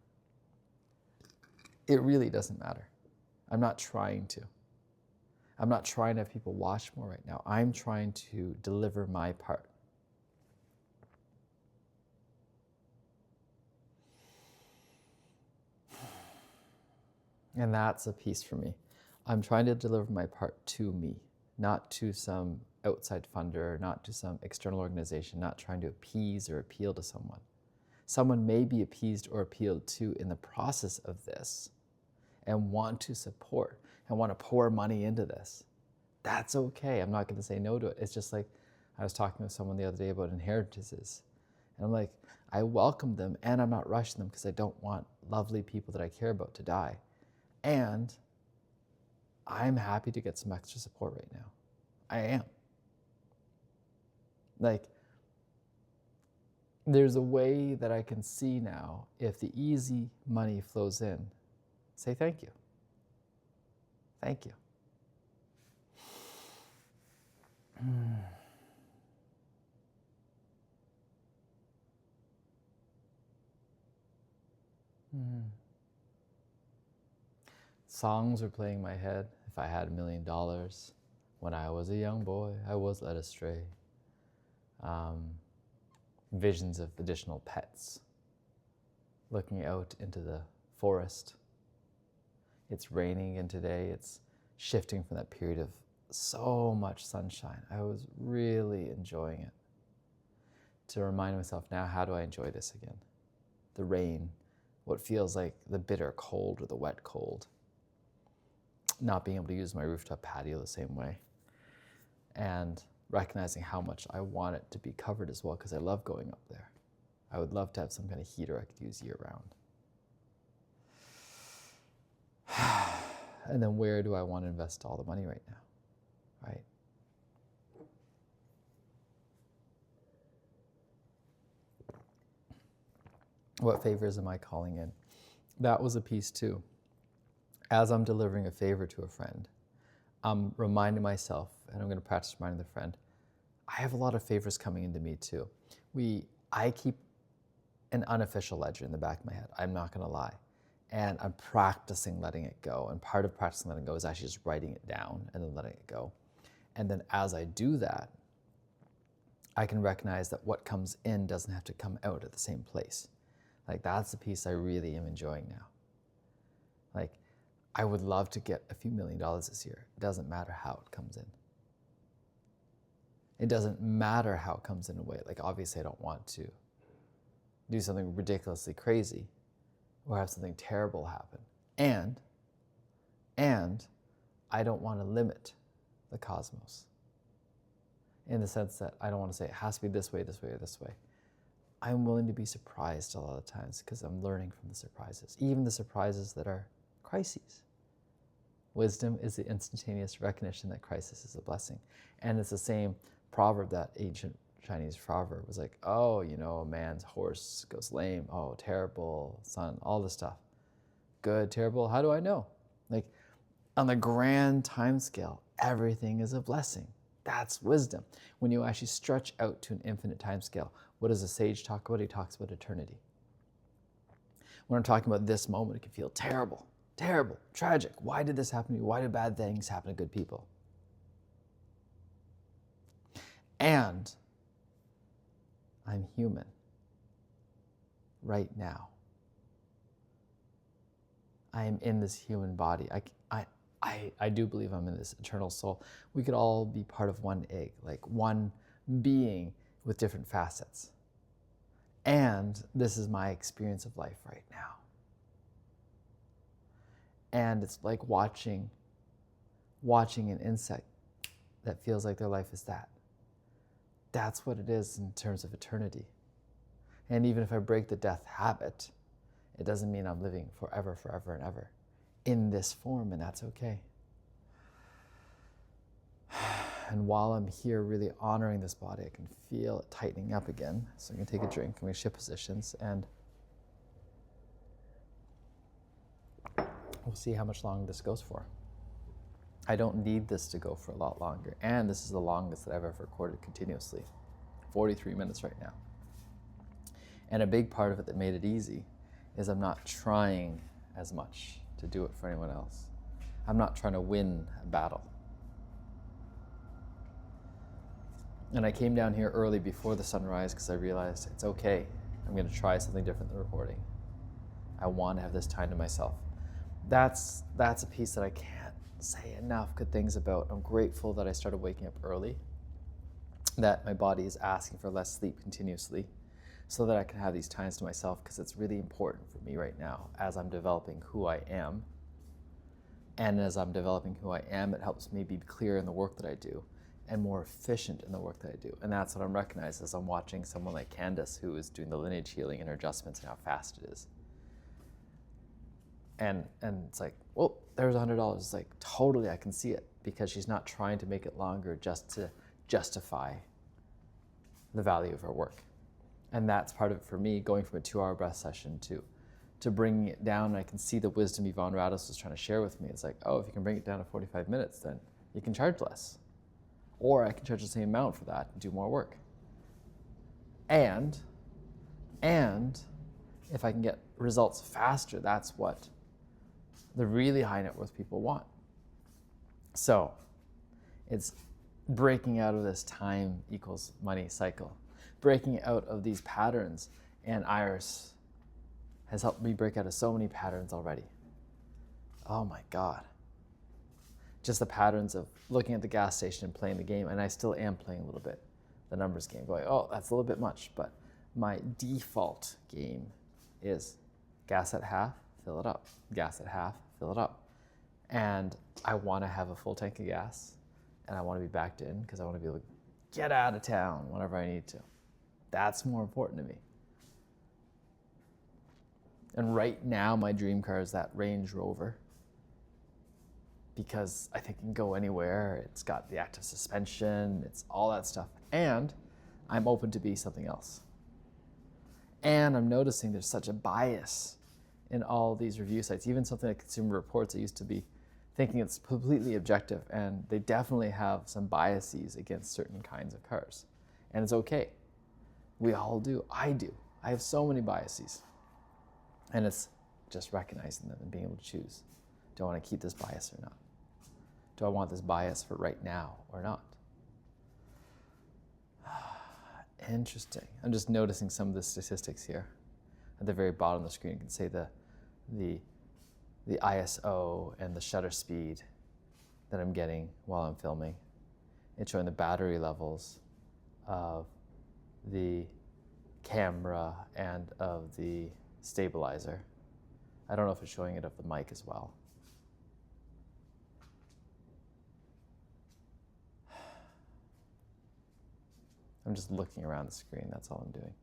It really doesn't matter. I'm not trying to. I'm not trying to have people watch more right now. I'm trying to deliver my part. And that's a piece for me. I'm trying to deliver my part to me, not to some outside funder, not to some external organization, not trying to appease or appeal to someone. Someone may be appeased or appealed to in the process of this and want to support and want to pour money into this. That's okay. I'm not going to say no to it. It's just like I was talking with someone the other day about inheritances. And I'm like, I welcome them and I'm not rushing them because I don't want lovely people that I care about to die. And I'm happy to get some extra support right now. I am. Like, there's a way that I can see now, if the easy money flows in, say thank you. Thank you. Songs are playing in my head. If I had $1 million, when I was a young boy, I was led astray. Visions of additional pets, looking out into the forest. It's raining again today. It's shifting from that period of so much sunshine. I was really enjoying it. To remind myself now, how do I enjoy this again? the rain, what feels like the bitter cold or the wet cold, not being able to use my rooftop patio the same way, and recognizing how much I want it to be covered as well, because I love going up there. I would love to have some kind of heater I could use year round. And then where do I want to invest all the money right now, right? What favors am I calling in? That was a piece too. As I'm delivering a favor to a friend, I'm reminding myself, and I'm going to practice reminding the friend, I have a lot of favors coming into me too. I keep an unofficial ledger in the back of my head. I'm not going to lie. And I'm practicing letting it go. And part of practicing letting go is actually just writing it down and then letting it go. And then as I do that, I can recognize that what comes in doesn't have to come out at the same place. Like, that's the piece I really am enjoying now. Like, I would love to get a few $1 million this year. It doesn't matter how it comes in. It doesn't matter how it comes in a way. Like, obviously I don't want to do something ridiculously crazy or have something terrible happen. And I don't want to limit the cosmos in the sense that I don't want to say it has to be this way, this way, or this way. I'm willing to be surprised a lot of times because I'm learning from the surprises, even the surprises that are crises. Wisdom is the instantaneous recognition that crisis is a blessing. And it's the same proverb, that ancient Chinese proverb was like, oh, a man's horse goes lame. Oh, terrible, son, all this stuff. Good, terrible, how do I know? Like, on the grand time scale, everything is a blessing. That's wisdom. When you actually stretch out to an infinite time scale, what does a sage talk about? He talks about eternity. When I'm talking about this moment, it can feel terrible, terrible, tragic. Why did this happen to me? Why do bad things happen to good people? And I'm human right now. I am in this human body. I do believe I'm in this eternal soul. We could all be part of one egg, like one being with different facets. And this is my experience of life right now. And it's like watching an insect that feels like their life is that. That's what it is in terms of eternity. And even if I break the death habit, it doesn't mean I'm living forever, forever, and ever in this form, and that's okay. And while I'm here really honoring this body, I can feel it tightening up again. So I'm going to take a drink, I'm going to shift positions, and we'll see how much longer this goes for. I don't need this to go for a lot longer. And this is the longest that I've ever recorded continuously. 43 minutes right now. And a big part of it that made it easy is I'm not trying as much to do it for anyone else. I'm not trying to win a battle. And I came down here early before the sunrise because I realized it's okay. I'm going to try something different than recording. I want to have this time to myself. That's a piece that I can't say enough good things about. I'm grateful that I started waking up early, that my body is asking for less sleep continuously so that I can have these times to myself, because it's really important for me right now as I'm developing who I am. And as I'm developing who I am, it helps me be clear in the work that I do and more efficient in the work that I do. And that's what I'm recognizing as I'm watching someone like Candace, who is doing the lineage healing and her adjustments and how fast it is. And it's like, well, there's $100. It's like, totally, I can see it, because she's not trying to make it longer just to justify the value of her work. And that's part of it for me, going from a 2-hour breath session to bringing it down. And I can see the wisdom Yvonne Rados was trying to share with me. It's like, oh, if you can bring it down to 45 minutes, then you can charge less. Or I can charge the same amount for that and do more work. And if I can get results faster, that's what the really high net worth people want. So it's breaking out of this time equals money cycle, breaking out of these patterns. And Iris has helped me break out of so many patterns already. Oh my God. Just the patterns of looking at the gas station and playing the game. And I still am playing a little bit the numbers game, going, oh, that's a little bit much. But my default game is gas at half, fill it up. Gas at half, fill it up. And I want to have a full tank of gas, and I want to be backed in because I want to be able to get out of town whenever I need to. That's more important to me. And right now, my dream car is that Range Rover because I think it can go anywhere. It's got the active suspension, it's all that stuff. And I'm open to be something else. And I'm noticing there's such a bias in all these review sites, even something like Consumer Reports. I used to be thinking it's completely objective, and they definitely have some biases against certain kinds of cars. And it's okay. We all do. I do. I have so many biases. And it's just recognizing them and being able to choose. Do I want to keep this bias or not? Do I want this bias for right now or not? Interesting. I'm just noticing some of the statistics here. At the very bottom of the screen, you can see the ISO and the shutter speed that I'm getting while I'm filming. It's showing the battery levels of the camera and of the stabilizer. I don't know if it's showing it of the mic as well. I'm just looking around the screen, that's all I'm doing.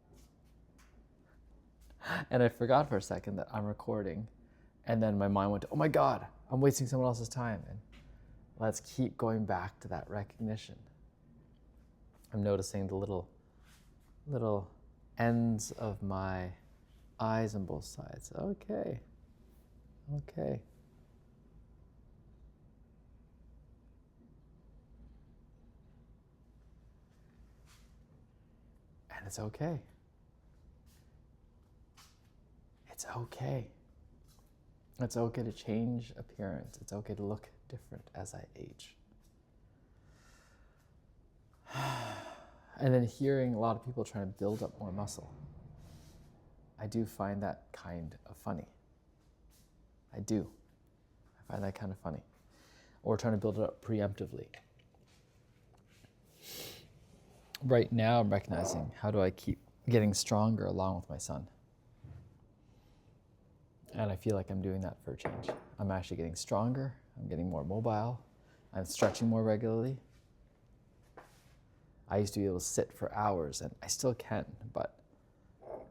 And I forgot for a second that I'm recording, and then my mind went to, oh my God, I'm wasting someone else's time. And let's keep going back to that recognition. I'm noticing the little ends of my eyes on both sides. Okay. And it's okay. It's okay. It's okay to change appearance. It's okay to look different as I age. And then hearing a lot of people trying to build up more muscle. I do find that kind of funny. I do. I find that kind of funny. Or trying to build it up preemptively. Right now, I'm recognizing, how do I keep getting stronger along with my son? And I feel like I'm doing that for a change. I'm actually getting stronger. I'm getting more mobile. I'm stretching more regularly. I used to be able to sit for hours, and I still can, but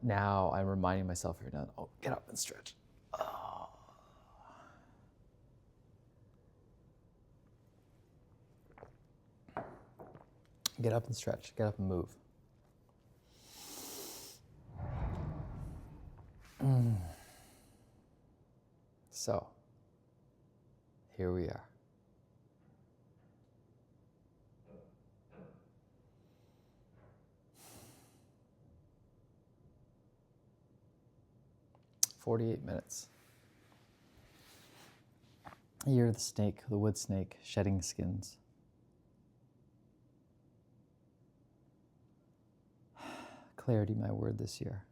now I'm reminding myself every now and then, oh, get up and stretch. Oh. Get up and stretch. Get up and move. So, here we are. "48 minutes. Year of the snake, the wood snake, shedding skins. Clarity, my word this year.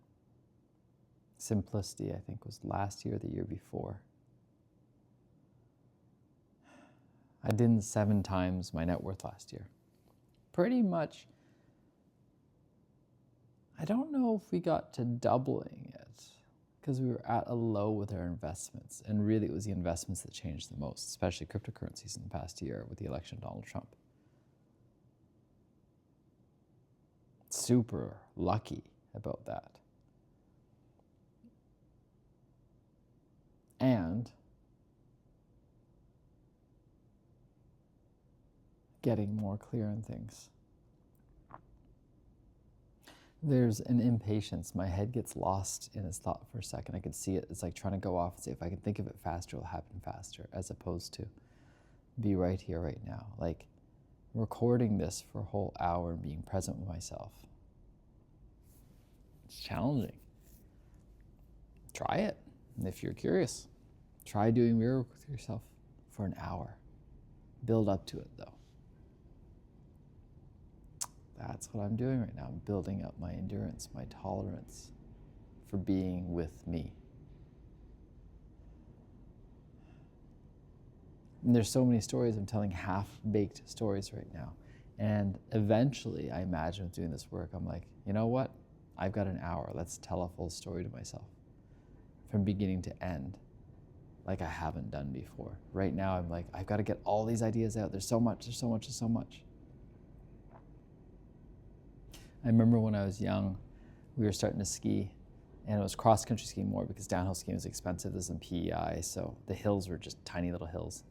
Simplicity, I think, was last year, the year before. I did 7 times my net worth last year. Pretty much, I don't know if we got to doubling it, because we were at a low with our investments. And really, it was the investments that changed the most, especially cryptocurrencies in the past year with the election of Donald Trump. Super lucky about that. And getting more clear on things. There's an impatience. My head gets lost in its thought for a second. I can see it. It's like trying to go off and say, if I can think of it faster, it'll happen faster, as opposed to be right here, right now. Like recording this for a whole hour and being present with myself. It's challenging. Try it. And if you're curious, try doing mirror work with yourself for an hour. Build up to it, though. That's what I'm doing right now. I'm building up my endurance, my tolerance for being with me. And there's so many stories. I'm telling half-baked stories right now. And eventually, I imagine with doing this work, I'm like, you know what? I've got an hour. Let's tell a full story to myself. from beginning to end like I haven't done before. Right now, I'm like, I've got to get all these ideas out. There's so much, there's so much, there's so much. I remember when I was young, we were starting to ski, and it was cross-country skiing more because downhill skiing was expensive. This is in PEI, so the hills were just tiny little hills.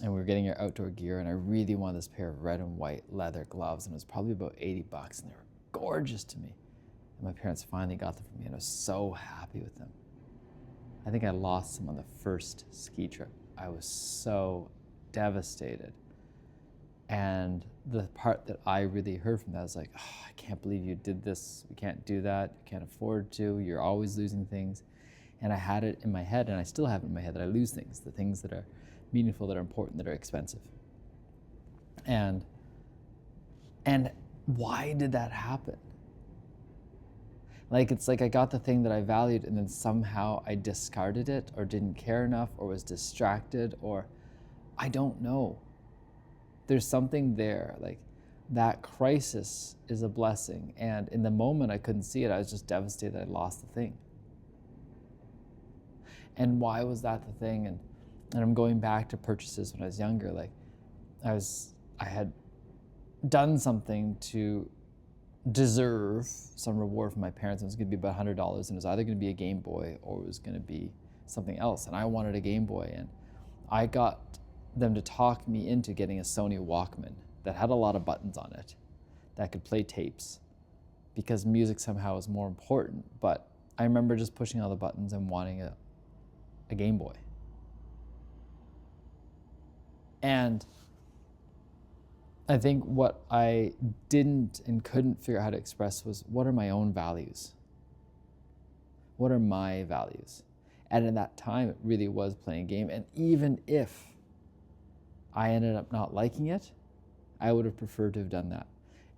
And we were getting our outdoor gear, and I really wanted this pair of red and white leather gloves, and it was probably about $80, and they were gorgeous to me. And my parents finally got them for me, and I was so happy with them. I think I lost them on the first ski trip. I was so devastated. And the part that I really heard from that was like, oh, I can't believe you did this. We can't do that. You can't afford to. You're always losing things. And I had it in my head, and I still have it in my head, that I lose things, the things that are meaningful, that are important, that are expensive. And why did that happen? Like, it's like I got the thing that I valued, and then somehow I discarded it, or didn't care enough, or was distracted, or I don't know. There's something there. Like, that crisis is a blessing. And in the moment I couldn't see it. I was just devastated I lost the thing. And why was that the thing? And I'm going back to purchases when I was younger. Like, I had done something to deserve some reward from my parents. It was going to be about $100, and it was either going to be a Game Boy or it was going to be something else. And I wanted a Game Boy, and I got them to talk me into getting a Sony Walkman that had a lot of buttons on it that could play tapes, because music somehow was more important. But I remember just pushing all the buttons and wanting a Game Boy. And I think what I didn't and couldn't figure out how to express was, what are my own values? What are my values? And in that time, it really was playing a game. And even if I ended up not liking it, I would have preferred to have done that.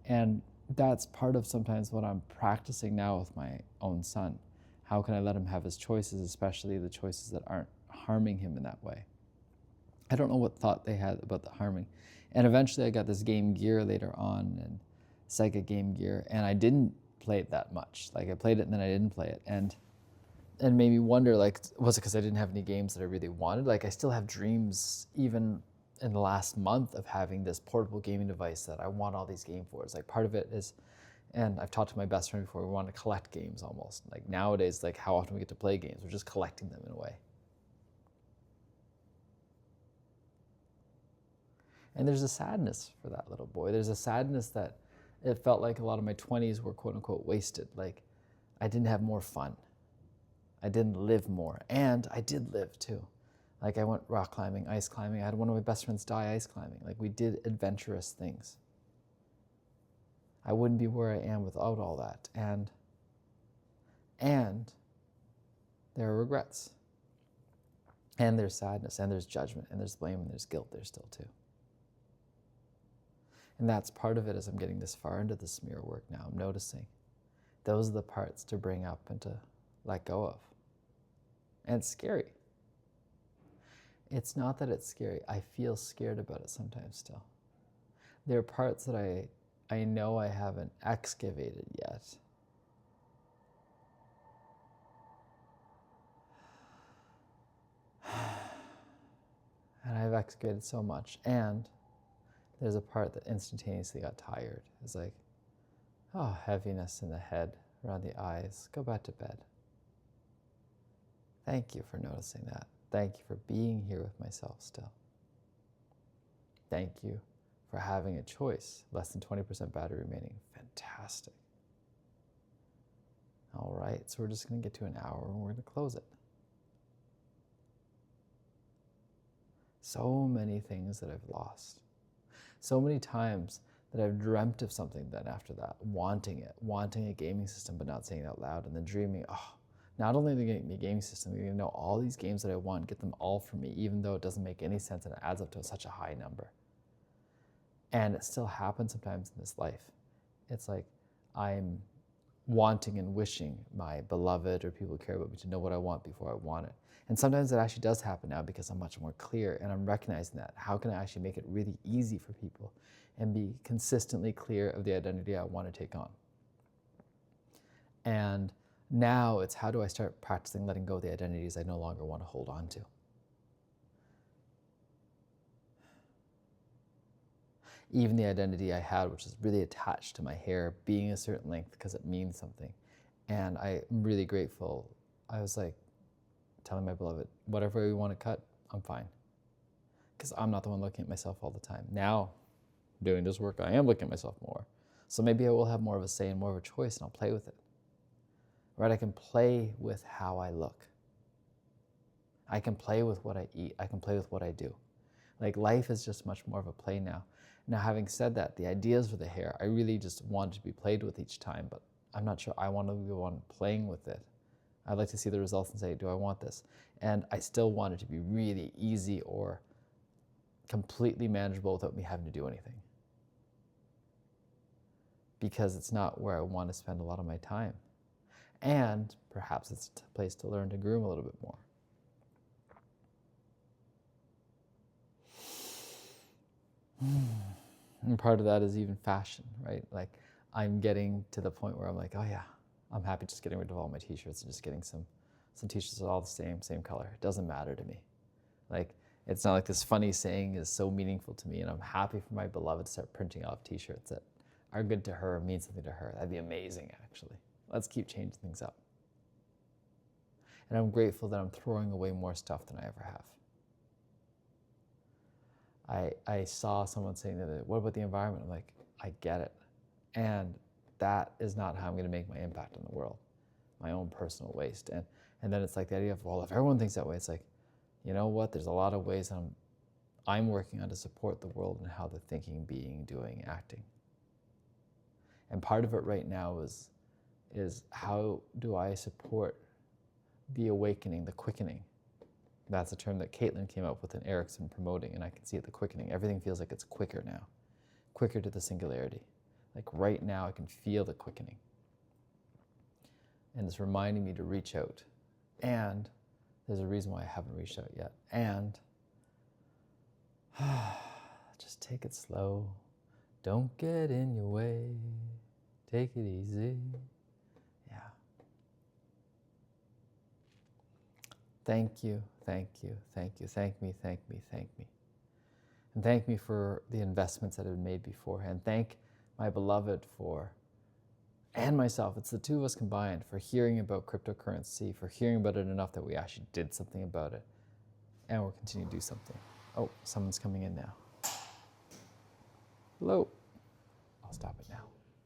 And that's part of sometimes what I'm practicing now with my own son. How can I let him have his choices, especially the choices that aren't harming him in that way? I don't know what thought they had about the harming. And eventually I got this Game Gear later on, and Sega Game Gear, and I didn't play it that much. Like, I played it and then I didn't play it. And made me wonder, like, was it because I didn't have any games that I really wanted? Like, I still have dreams, even in the last month, of having this portable gaming device that I want all these games for. It's like, part of it is, and I've talked to my best friend before, we want to collect games almost. Like, nowadays, like, how often we get to play games? We're just collecting them in a way. And there's a sadness for that little boy. There's a sadness that it felt like a lot of my 20s were quote unquote wasted. Like, I didn't have more fun. I didn't live more. And I did live too. Like, I went rock climbing, ice climbing. I had one of my best friends die ice climbing. Like, we did adventurous things. I wouldn't be where I am without all that. And there are regrets. And there's sadness, and there's judgment, and there's blame, and there's guilt there still too. And that's part of it as I'm getting this far into the smear work now. I'm noticing those are the parts to bring up and to let go of. And it's scary. It's not that it's scary. I feel scared about it sometimes still. There are parts that I know I haven't excavated yet. And I've excavated so much. And there's a part that instantaneously got tired. It's like, oh, heaviness in the head, around the eyes. Go back to bed. Thank you for noticing that. Thank you for being here with myself still. Thank you for having a choice. Less than 20% battery remaining. Fantastic. All right, so we're just going to get to an hour and we're going to close it. So many things that I've lost. So many times that I've dreamt of something then after that, wanting it, wanting a gaming system but not saying it out loud, and then dreaming, oh, not only are they getting me a gaming system, they're going to know all these games that I want, get them all for me, even though it doesn't make any sense and it adds up to such a high number. And it still happens sometimes in this life. It's like I'm wanting and wishing my beloved or people who care about me to know what I want before I want it. And sometimes it actually does happen now because I'm much more clear and I'm recognizing that. How can I actually make it really easy for people and be consistently clear of the identity I want to take on? And Now it's how do I start practicing letting go of the identities I no longer want to hold on to. Even the identity I had, which is really attached to my hair being a certain length because it means something. And I'm really grateful. I was like telling my beloved, whatever we want to cut, I'm fine. Because I'm not the one looking at myself all the time. Now, doing this work, I am looking at myself more. So maybe I will have more of a say and more of a choice, and I'll play with it. Right? I can play with how I look. I can play with what I eat. I can play with what I do. Like, life is just much more of a play now. Now, having said that, the ideas for the hair, I really just want to be played with each time, but I'm not sure I want to be the one playing with it. I'd like to see the results and say, do I want this? And I still want it to be really easy or completely manageable without me having to do anything. Because it's not where I want to spend a lot of my time. And perhaps it's a place to learn to groom a little bit more. And part of that is even fashion, right? Like, I'm getting to the point where I'm like, oh yeah, I'm happy just getting rid of all my t-shirts and just getting some t-shirts that are all the same color. It doesn't matter to me. Like, it's not like this funny saying is so meaningful to me, and I'm happy for my beloved to start printing off t-shirts that are good to her, mean something to her. That'd be amazing, actually. Let's keep changing things up. And I'm grateful that I'm throwing away more stuff than I ever have. I saw someone saying that, what about the environment? I'm like, I get it. And that is not how I'm going to make my impact on the world, my own personal waste. And then it's like the idea of, well, if everyone thinks that way, it's like, you know what? There's a lot of ways I'm working on to support the world and how they're thinking, being, doing, acting. And part of it right now is how do I support the awakening, the quickening? That's a term that Caitlin came up with and Eric's been promoting, and I can see it, the quickening. Everything feels like it's quicker now, quicker to the singularity. Like right now, I can feel the quickening. And it's reminding me to reach out. And there's a reason why I haven't reached out yet. And just take it slow. Don't get in your way. Take it easy. Yeah. Thank you, thank you, thank you. Thank me, thank me, thank me. And thank me for the investments that have been made beforehand. Thank my beloved for, and myself, it's the two of us combined, for hearing about cryptocurrency, for hearing about it enough that we actually did something about it. And we'll continue to do something. Oh, someone's coming in now. Hello. I'll stop it now.